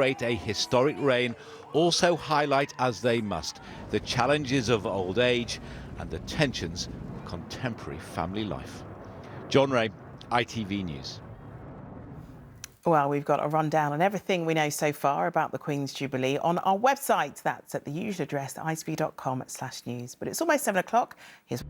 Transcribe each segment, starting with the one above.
A historic reign also highlight, as they must, the challenges of old age and the tensions of contemporary family life. John Ray, ITV News. Well, we've got a rundown on everything we know so far about the Queen's Jubilee on our website. That's at the usual address, itv.com/news. But it's almost 7 o'clock. Here's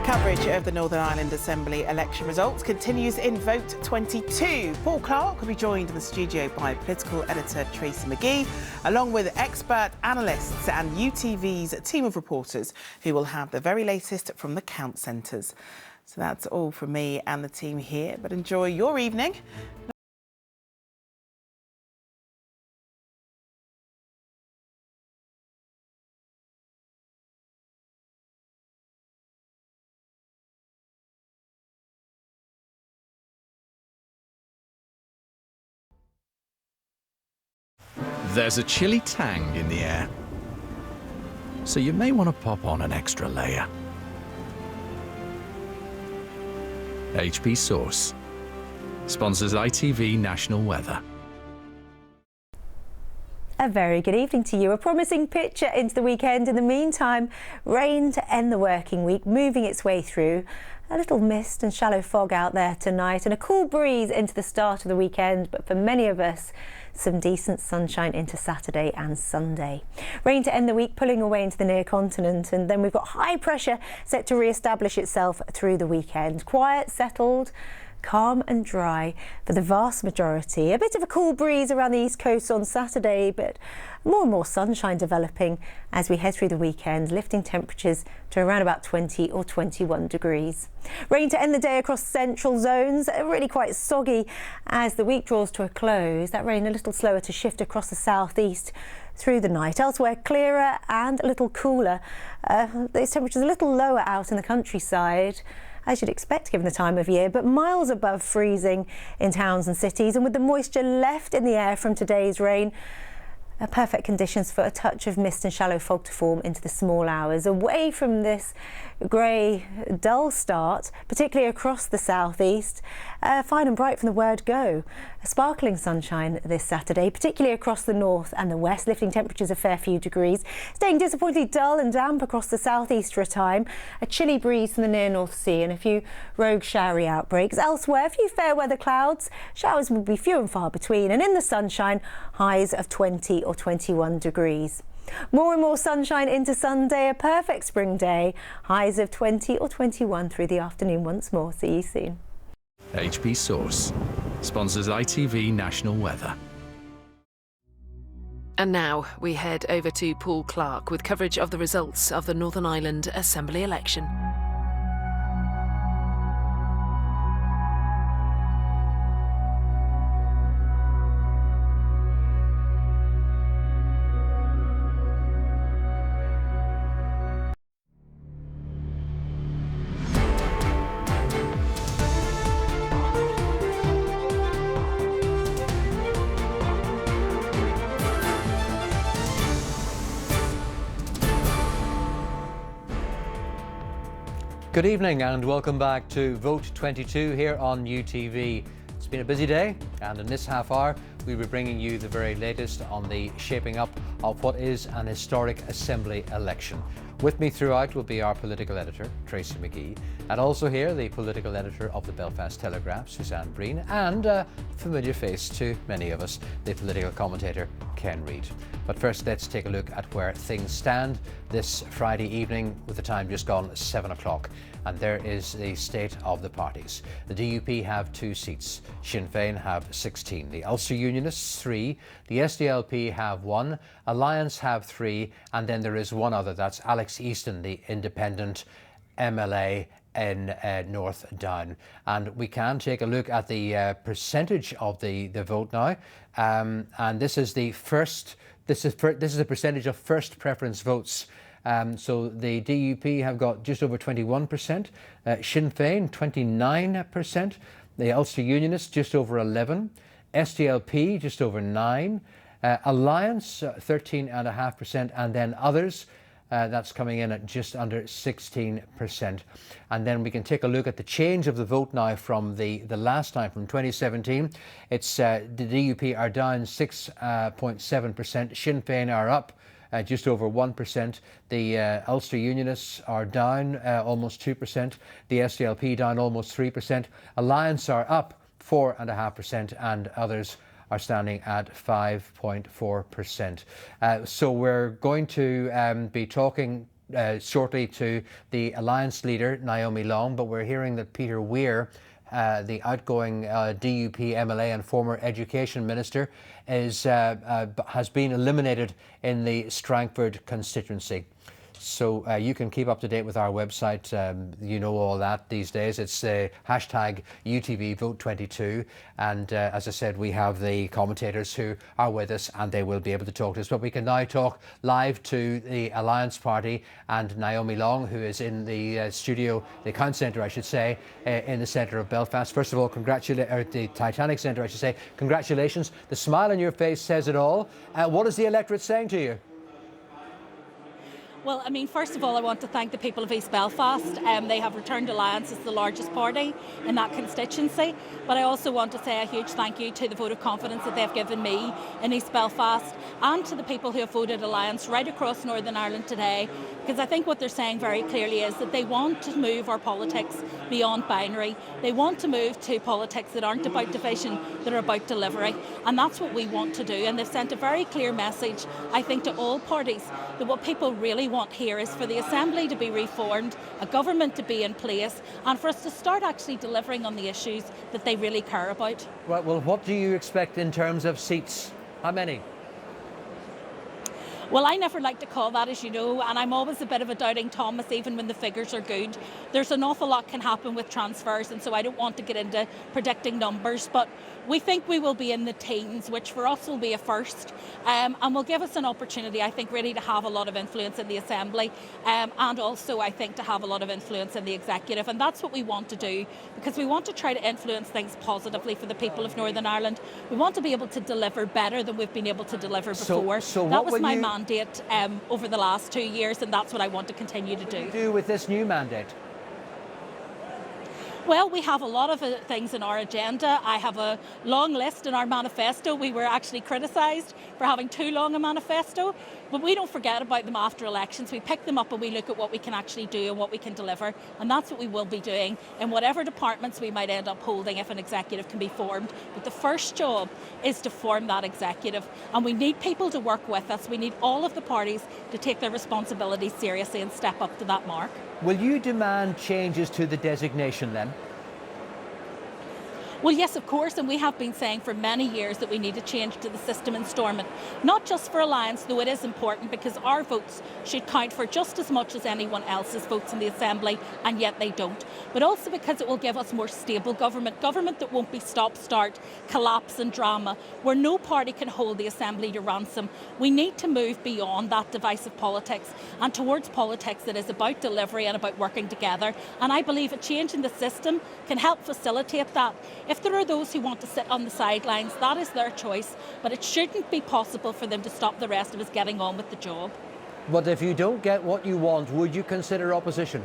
coverage of the Northern Ireland Assembly election results continues in Vote 22. Paul Clark will be joined in the studio by political editor Tracy McGee, along with expert analysts and UTV's team of reporters who will have the very latest from the count centres. So that's all from me and the team here, but enjoy your evening. There's a chilly tang in the air, so you may want to pop on an extra layer. HP Source sponsors ITV National Weather. A very good evening to you. A promising picture into the weekend. In the meantime, rain to end the working week, moving its way through. A little mist and shallow fog out there tonight and a cool breeze into the start of the weekend, but for many of us, some decent sunshine into Saturday and Sunday. Rain to end the week, pulling away into the near continent, and then we've got high pressure set to re-establish itself through the weekend. Quiet, settled, calm and dry for the vast majority. A bit of a cool breeze around the east coast on Saturday, but more and more sunshine developing as we head through the weekend, lifting temperatures to around about 20 or 21 degrees. Rain to end the day across central zones, really quite soggy as the week draws to a close. That rain a little slower to shift across the southeast through the night. Elsewhere, clearer and a little cooler. Those temperatures a little lower out in the countryside, as you'd expect given the time of year, but miles above freezing in towns and cities. And with the moisture left in the air from today's rain, perfect conditions for a touch of mist and shallow fog to form into the small hours. Away from this grey, dull start, particularly across the southeast, fine and bright from the word go. A sparkling sunshine this Saturday, particularly across the north and the west, lifting temperatures a fair few degrees. Staying disappointingly dull and damp across the southeast for a time. A chilly breeze from the near North Sea and a few rogue showery outbreaks. Elsewhere, a few fair weather clouds. Showers will be few and far between, and in the sunshine, highs of 20 or 21 degrees. More and more sunshine into Sunday, a perfect spring day. Highs of 20 or 21 through the afternoon once more. See you soon. HP Source sponsors ITV National Weather. And now we head over to Paul Clark with coverage of the results of the Northern Ireland Assembly election. Good evening and welcome back to Vote 22 here on UTV. It's been a busy day, and in this half hour we'll be bringing you the very latest on the shaping up of what is an historic Assembly election. With me throughout will be our political editor, Tracy McGee, and also here the political editor of the Belfast Telegraph, Suzanne Breen, and a familiar face to many of us, the political commentator, Ken Reid. But first, let's take a look at where things stand this Friday evening with the time just gone 7 o'clock. And there is the state of the parties. The DUP have 2 seats. Sinn Féin have 16. The Ulster Unionists 3. The SDLP have 1. Alliance have 3. And then there is one other. That's Alex Easton, the independent MLA in North Down. And we can take a look at the percentage of the vote now. And this is the first. This is a percentage of first preference votes. So the DUP have got just over 21%, Sinn Féin 29%, the Ulster Unionists just over 11%, SDLP just over 9%, Alliance 13.5%, and then others That's coming in at just under 16%. And then we can take a look at the change of the vote now from the last time, from 2017. It's the DUP are down 6.7%. Sinn Féin are up just over 1%. The Ulster Unionists are down almost 2%. The SDLP down almost 3%. Alliance are up 4.5%, and others are standing at 5.4%. So we're going to be talking shortly to the Alliance leader, Naomi Long, but we're hearing that Peter Weir, the outgoing DUP MLA and former Education Minister, has been eliminated in the Strangford constituency. So you can keep up to date with our website. You know all that these days. It's hashtag UTV Vote 22. And as I said, we have the commentators who are with us, and they will be able to talk to us. But we can now talk live to the Alliance Party and Naomi Long, who is in the studio, the Count Centre, I should say, in the centre of Belfast. First of all, the Titanic Centre, I should say. Congratulations. The smile on your face says it all. What is the electorate saying to you? Well, I mean, first of all, I want to thank the people of East Belfast. They have returned Alliance as the largest party in that constituency. But I also want to say a huge thank you to the vote of confidence that they've given me in East Belfast, and to the people who have voted Alliance right across Northern Ireland today. Because I think what they're saying very clearly is that they want to move our politics beyond binary. They want to move to politics that aren't about division, that are about delivery. And that's what we want to do. And they've sent a very clear message, I think, to all parties, that what people really want here is for the Assembly to be reformed, a government to be in place, and for us to start actually delivering on the issues that they really care about. Right, well, what do you expect in terms of seats? How many? Well, I never like to call that, as you know, and I'm always a bit of a doubting Thomas, even when the figures are good. There's an awful lot can happen with transfers, and so I don't want to get into predicting numbers, but we think we will be in the teens, which for us will be a first, and will give us an opportunity, I think, really to have a lot of influence in the Assembly, and also, I think, to have a lot of influence in the Executive. And that's what we want to do, because we want to try to influence things positively for the people of Northern Ireland. We want to be able to deliver better than we've been able to deliver before. So that was my mandate over the last 2 years, and that's what I want to continue to do. What do you do with this new mandate? Well, we have a lot of things in our agenda. I have a long list in our manifesto. We were actually criticised for having too long a manifesto, but we don't forget about them after elections. We pick them up and we look at what we can actually do and what we can deliver, and that's what we will be doing in whatever departments we might end up holding if an executive can be formed. But the first job is to form that executive, and we need people to work with us. We need all of the parties to take their responsibilities seriously and step up to that mark. Will you demand changes to the designation then? Well, yes, of course, and we have been saying for many years that we need a change to the system in Stormont. Not just for Alliance, though it is important, because our votes should count for just as much as anyone else's votes in the Assembly, and yet they don't. But also because it will give us more stable government that won't be stop-start, collapse and drama, where no party can hold the Assembly to ransom. We need to move beyond that divisive politics and towards politics that is about delivery and about working together. And I believe a change in the system can help facilitate that. If there are those who want to sit on the sidelines, that is their choice, but it shouldn't be possible for them to stop the rest of us getting on with the job. But if you don't get what you want, would you consider opposition?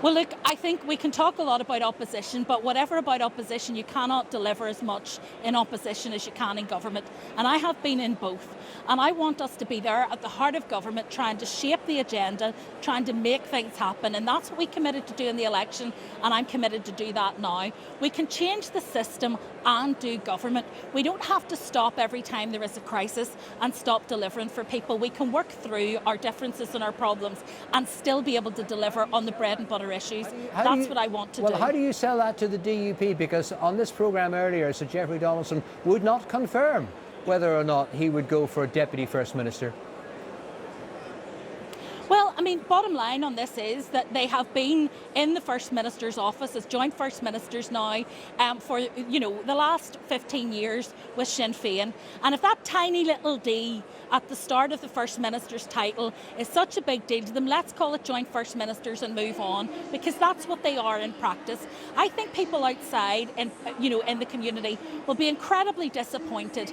Well, look, I think we can talk a lot about opposition, but whatever about opposition, you cannot deliver as much in opposition as you can in government. And I have been in both. And I want us to be there at the heart of government, trying to shape the agenda, trying to make things happen. And that's what we committed to do in the election, and I'm committed to do that now. We can change the system and do government. We don't have to stop every time there is a crisis and stop delivering for people. We can work through our differences and our problems and still be able to deliver on the bread and butter issues. That's what I want to do. Well, how do you sell that to the DUP? Because on this programme earlier, Sir Geoffrey Donaldson would not confirm whether or not he would go for Deputy First Minister. Well, Well, I mean, bottom line on this is that they have been in the First Minister's office as joint First Ministers now for, the last 15 years with Sinn Féin. And if that tiny little D at the start of the First Minister's title is such a big deal to them, let's call it joint First Ministers and move on, because that's what they are in practice. I think people outside in the community will be incredibly disappointed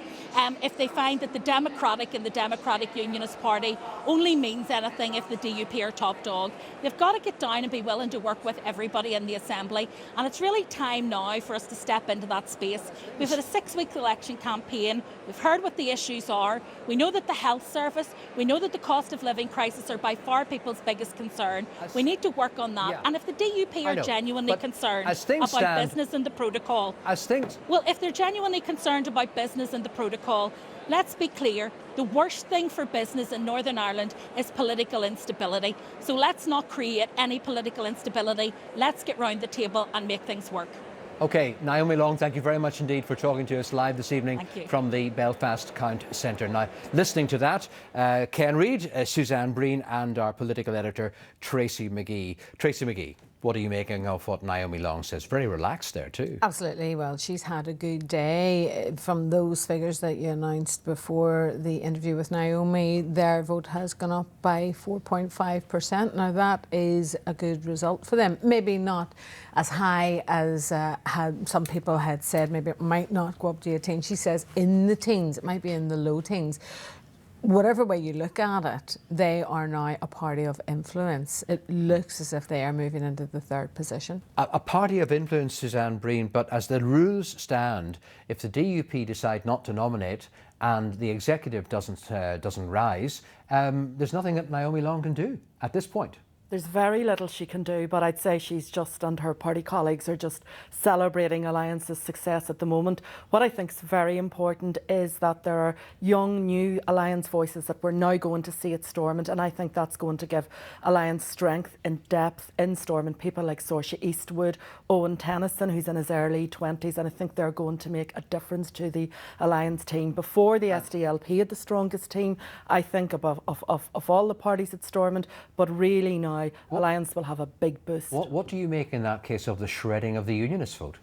if they find that the Democratic and the Democratic Unionist Party only means anything if the DUP are top dog. They've got to get down and be willing to work with everybody in the Assembly, and it's really time now for us to step into that space. We've had a 6-week election campaign. We've heard what the issues are. We know that the health service, we know that the cost of living crisis are by far people's biggest concern. We need to work on that. Yeah. And if the DUP are genuinely concerned about business and the protocol, well, if they're genuinely concerned about business and the protocol, let's be clear, the worst thing for business in Northern Ireland is political instability. So let's not create any political instability. Let's get round the table and make things work. OK, Naomi Long, thank you very much indeed for talking to us live this evening from the Belfast Count Centre. Now, listening to that, Ken Reid, Suzanne Breen and our political editor, Tracy McGee. Tracy McGee, what are you making of what Naomi Long says? Very relaxed there too. Absolutely. Well, she's had a good day. From those figures that you announced before the interview with Naomi, their vote has gone up by 4.5%. Now, that is a good result for them. Maybe not as high as some people had said. Maybe it might not go up to a 10. She says in the teens. It might be in the low teens. Whatever way you look at it, they are now a party of influence. It looks as if they are moving into the third position. A party of influence, Suzanne Breen, but as the rules stand, if the DUP decide not to nominate and the executive doesn't rise, there's nothing that Naomi Long can do at this point. There's very little she can do, but I'd say she's just, and her party colleagues are just celebrating Alliance's success at the moment. What I think is very important is that there are young, new Alliance voices that we're now going to see at Stormont, and I think that's going to give Alliance strength and depth in Stormont. People like Saoirse Eastwood, Owen Tennyson, who's in his early 20s, and I think they're going to make a difference to the Alliance team. Before, the SDLP had the strongest team, I think, of all the parties at Stormont, but really now Alliance will have a big boost. What do you make in that case of the shredding of the Unionist vote?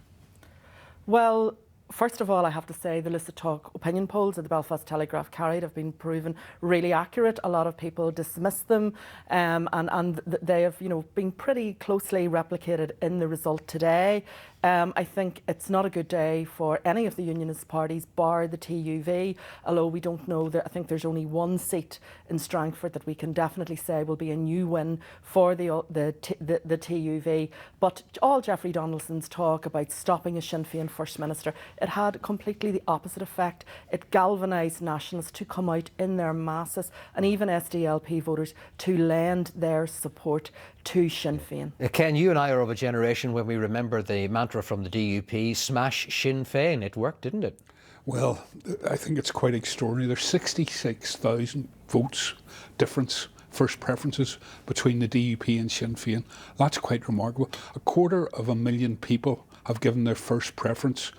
Well, first of all, I have to say the Lucid Talk opinion polls that the Belfast Telegraph carried have been proven really accurate. A lot of people dismiss them, and they have, been pretty closely replicated in the result today. I think it's not a good day for any of the Unionist parties, bar the TUV, although we don't know. I think there's only one seat in Strangford that we can definitely say will be a new win for the TUV. But all Jeffrey Donaldson's talk about stopping a Sinn Féin First Minister, it had completely the opposite effect. It galvanised nationalists to come out in their masses, and even SDLP voters to lend their support to Sinn Féin. Ken, you and I are of a generation when we remember the mantra from the DUP, smash Sinn Féin. It worked, didn't it? Well, I think it's quite extraordinary. There's 66,000 votes difference, first preferences between the DUP and Sinn Féin. That's quite remarkable. 250,000 people have given their first preference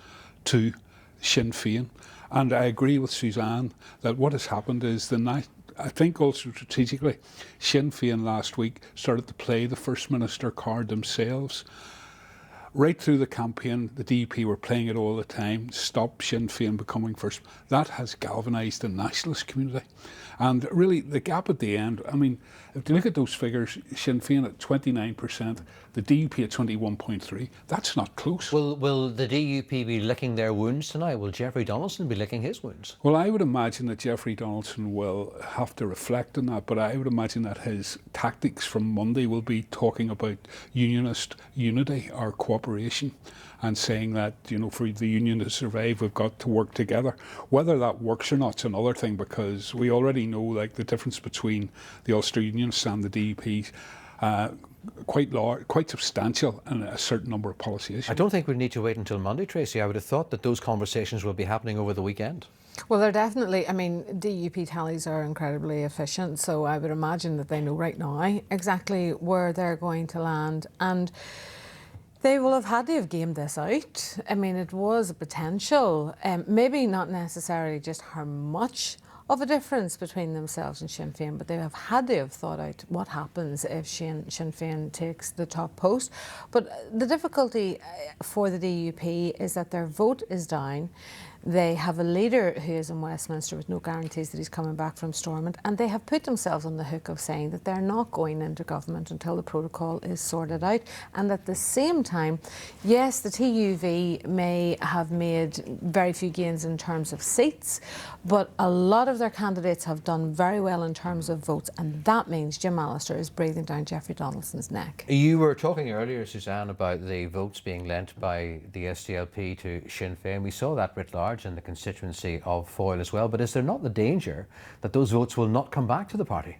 to Sinn Féin. And I agree with Suzanne that what has happened is I think also strategically, Sinn Féin last week started to play the First Minister card themselves. Right through the campaign, the DUP were playing it all the time, stop Sinn Féin becoming first. That has galvanised the nationalist community. And really, the gap at the end, I mean, if you look at those figures, Sinn Féin at 29%, the DUP at 21.3%, that's not close. Will the DUP be licking their wounds tonight? Will Jeffrey Donaldson be licking his wounds? Well, I would imagine that Jeffrey Donaldson will have to reflect on that, but I would imagine that his tactics from Monday will be talking about unionist unity or cooperation, and saying that, for the union to survive, we've got to work together. Whether that works or not is another thing, because we already know the difference between the Ulster Unionists and the DUP, quite substantial in a certain number of policy issues. I don't think we need to wait until Monday, Tracy. I would have thought that those conversations will be happening over the weekend. Well, they're definitely, DUP tallies are incredibly efficient, so I would imagine that they know right now exactly where they're going to land, and they will have had to have gamed this out. It was a potential, maybe not necessarily just how much of a difference between themselves and Sinn Féin, but they have had to have thought out what happens if Sinn Féin takes the top post. But the difficulty for the DUP is that their vote is down. They have a leader who is in Westminster with no guarantees that he's coming back from Stormont, and they have put themselves on the hook of saying that they're not going into government until the protocol is sorted out. And at the same time, yes, the TUV may have made very few gains in terms of seats, but a lot of their candidates have done very well in terms of votes, and that means Jim Allister is breathing down Jeffrey Donaldson's neck. You were talking earlier, Suzanne, about the votes being lent by the SDLP to Sinn Féin. We saw that writ large in the constituency of Foyle as well, but is there not the danger that those votes will not come back to the party?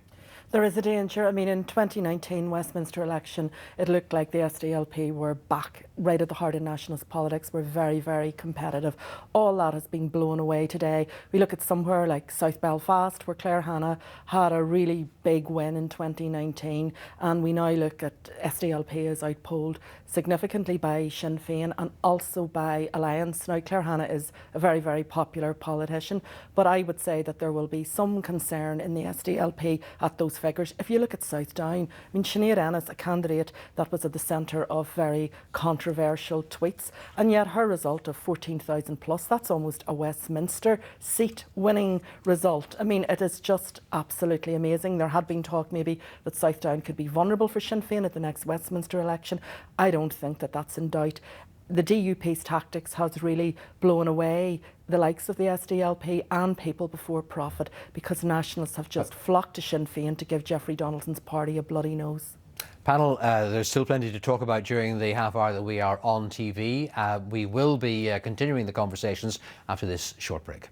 There is a danger. I mean, in 2019 Westminster election, it looked like the SDLP were back right at the heart of nationalist politics. We're very, very competitive. All that has been blown away today. We look at somewhere like South Belfast, where Claire Hanna had a really big win in 2019, and we now look at SDLP as outpolled significantly by Sinn Féin and also by Alliance. Now, Claire Hanna is a very, very popular politician, but I would say that there will be some concern in the SDLP at those figures. If you look at South Down, I mean, Sinead Ennis, a candidate that was at the centre of very controversial tweets, and yet her result of 14,000 plus, that's almost a Westminster seat winning result. I mean, it is just absolutely amazing. There had been talk maybe that South Down could be vulnerable for Sinn Féin at the next Westminster election. I don't think that that's in doubt. The DUP's tactics has really blown away the likes of the SDLP and People Before Profit, because nationalists have just flocked to Sinn Féin to give Jeffrey Donaldson's party a bloody nose. Panel, there's still plenty to talk about during the half hour that we are on TV. We will be continuing the conversations after this short break.